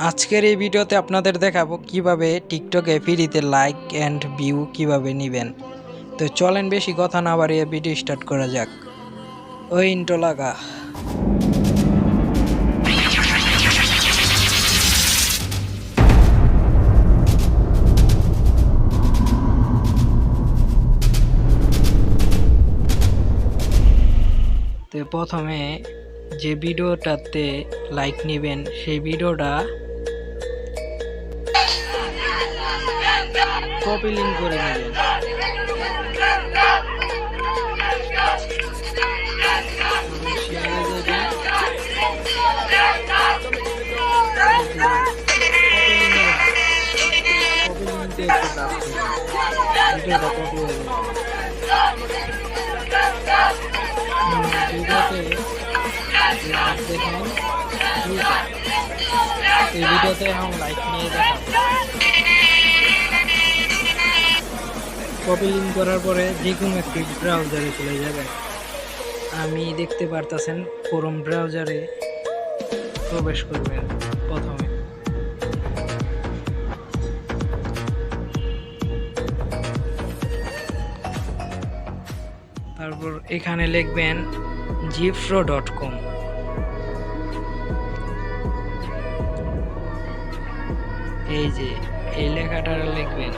আজকের এই ভিডিওতে আপনাদের দেখাবো কিভাবে টিকটকে ফ্রিতে লাইক অ্যান্ড ভিউ কিভাবে নেবেন। তো চলেন বেশি কথা না বাড়িয়ে ভিডিও স্টার্ট করা যাক। ওই ইন্ট্রো লাগা। তো প্রথমে যে ভিডিওটাতে লাইক নেবেন সেই ভিডিওটা কপি লিঙ্ক করে নেবেন। ভিডিওটা কপি হয়ে যাবে। দেখেন এই ভিডিওতে এখন লাইক নিয়ে দেখাবো। কপি লিঙ্ক করার পরে যে কোনো একটি ব্রাউজারে চলে যাবেন। আমি দেখতে পারতেছেন ক্রোম ব্রাউজারে প্রবেশ করবেন। প্রথমে তারপর এখানে লিখবেন gfro.com। এই যে এই লেখাটা লিখবেন।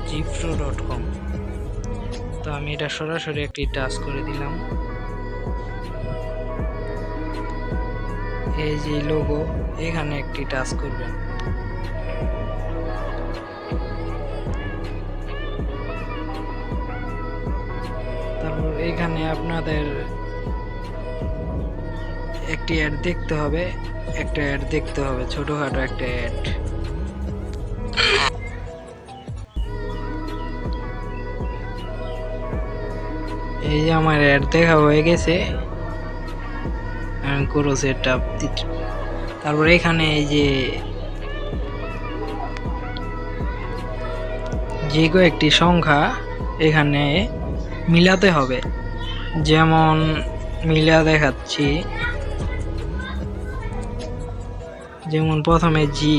gfro.com। তো আমি এটা সরাসরি একটি টাচ করে দিলাম। এই যে লোগো এখানে একটি টাচ করবেন। তারপর এখানে আপনাদের একটি অ্যাড দেখতে হবে, ছোটখাটো একটা অ্যাড। এই যে আমার অ্যাড দেখা হয়ে গেছে, আমি ক্রস এটা তারপর এখানে এই যে কয়েকটি সংখ্যা এখানে মিলাতে হবে। যেমন মিলা দেখাচ্ছি, যেমন প্রথমে জি,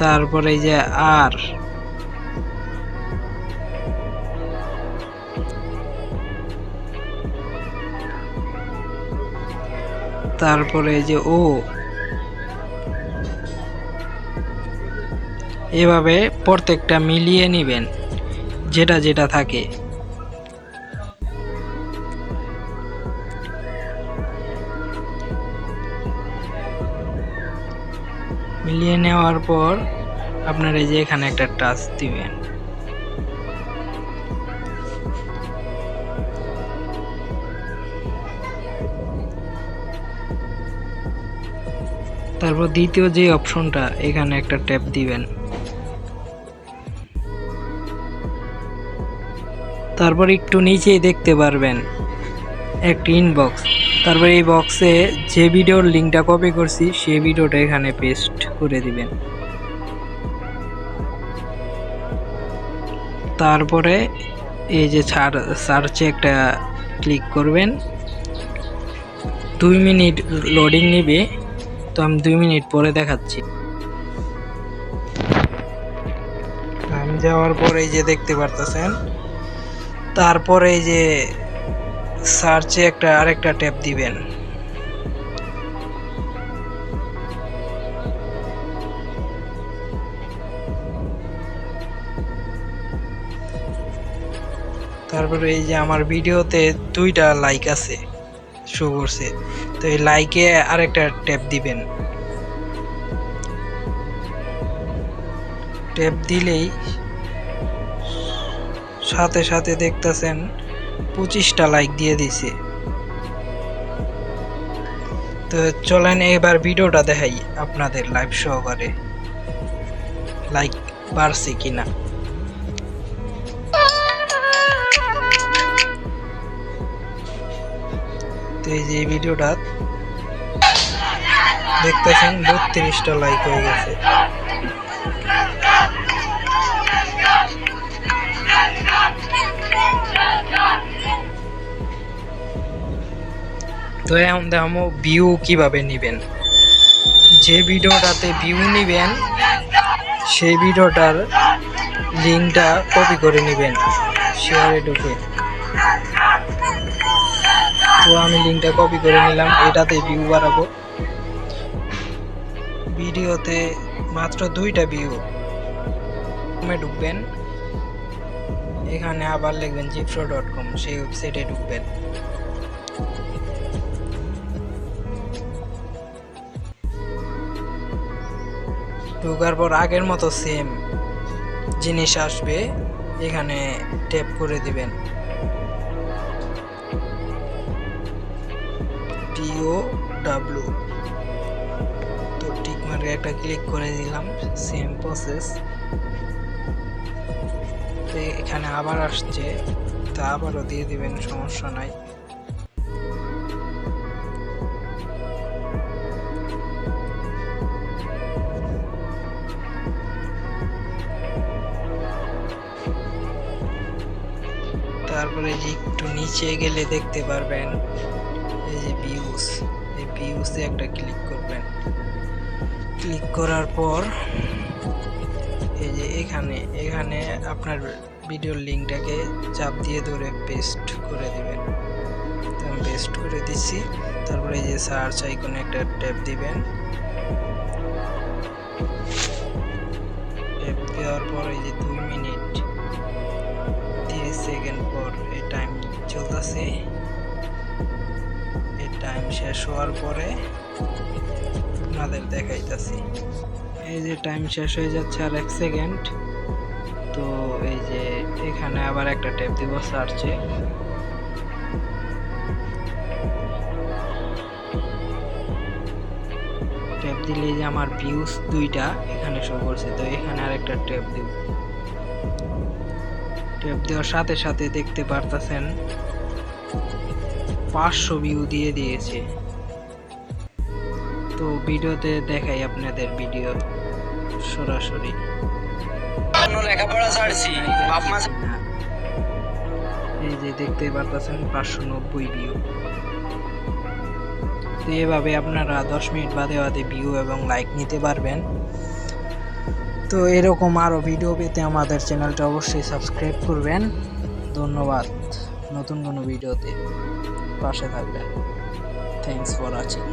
তারপরে এই যে আর, তারপরে এই যে ও। এভাবে প্রত্যেকটা মিলিয়ে নেবেন যেটা যেটা থাকে। মিলিয়ে নেওয়ার পর আপনার এই যে এখানে একটা টাচ দিবেন। তারপর দ্বিতীয় যে অপশনটা এখানে একটা ট্যাপ দিবেন। তারপর একটু নিচেই দেখতে পারবেন একটি ইনবক্স। তারপর এই বক্সে যে ভিডিওর লিঙ্কটা কপি করছি সেই ভিডিওটা এখানে পেস্ট করে দিবেন। তারপরে এই যে সার্চে একটা ক্লিক করবেন। 2 মিনিট লোডিং নেবে, তো আমি 2 মিনিট পরে দেখাচ্ছি। আমি যাওয়ার পরে এই যে দেখতে পারতেছেন, তারপরে এই যে সার্চে আরেকটা ট্যাপ দিবেন। তারপরে এই যে আমার ভিডিওতে 2টা লাইক আছে, শো করছে। তো এই লাইকে আরেকটা ট্যাপ দিবেন। ট্যাপ দিলেই সাথে সাথে দেখতেছেন 25টা লাইক দিয়ে দিছে। তো চলেন এবার ভিডিওটা দেখাই আপনাদের লাইভ সহকারে লাইক বাড়ছে কিনা। তো এই যে ভিডিওটা দেখতেছেন 32টা লাইক হয়ে গেছে। তো এখন দেখাবো ভিউ কিভাবে নেবেন। যে ভিডিওটাতে ভিউ নেবেন সেই ভিডিওটার লিঙ্কটা কপি করে নেবেন শেয়ারে ঢুকে। তো আমি লিঙ্কটা কপি করে নিলাম, এটাতে ভিউ বাড়াবো। ভিডিওতে মাত্র 2টা ভিউ। ঢুকবেন, এখানে আবার লিখবেন gipro.com, সেই ওয়েবসাইটে ঢুকবেন। ঢোকার পর আগের মতো সেম জিনিস আসবে, এখানে ট্যাপ করে দিবেন POW। তো টিক মার্কে একটা ক্লিক করে দিলাম, সেম প্রসেস। তো এখানে আবার আসছে, তা আবারও দিয়ে দিবেন, সমস্যা নাই। তারপরে যে একটু নিচে গেলে দেখতে পারবেন এই যে ভিউজ, এই ভিউজে একটা ক্লিক করবেন। ক্লিক করার পর এই যে এখানে আপনার ভিডিওর লিঙ্কটাকে চাপ দিয়ে ধরে পেস্ট করে দিবেন। তো আমি পেস্ট করে দিচ্ছি। তারপরে এই যে সার্চ আইকনে একটা ট্যাপ দিবেন। ট্যাপ দেওয়ার পর এই যে 2 মিনিট 30 সেকেন্ড পর এই টাইম চলতেছে। এই টাইম শেষ হওয়ার পরে আপনাদের দেখাইতেছি। এই যে টাইম শেষ হয়ে যাচ্ছে আর 1 সেকেন্ড। তো এই যে এখানে আবার একটা ট্যাপ দিব সার্চে। ট্যাপ দিলে যে আমার ভিউজ 2টা এখানে শো করছে। তো এখানে আরেকটা ট্যাপ দিব। ট্যাপ দেওয়ার সাথে সাথে দেখতে পারতেছেন 500 ভিউ দিয়ে দিয়েছে। তো ভিডিওতে দেখাই আপনাদের ভিডিও সরাসরি। এই যে দেখতে পারতেছেন 590 ভিউ। তো এভাবে আপনারা 10 মিনিট বাদে বাদে ভিউ এবং লাইক নিতে পারবেন। তো এরকম আরও ভিডিও পেতে আমাদের চ্যানেলটা অবশ্যই সাবস্ক্রাইব করবেন। ধন্যবাদ। নতুন কোনো ভিডিওতে পাশে থাকবেন। Thanks for watching.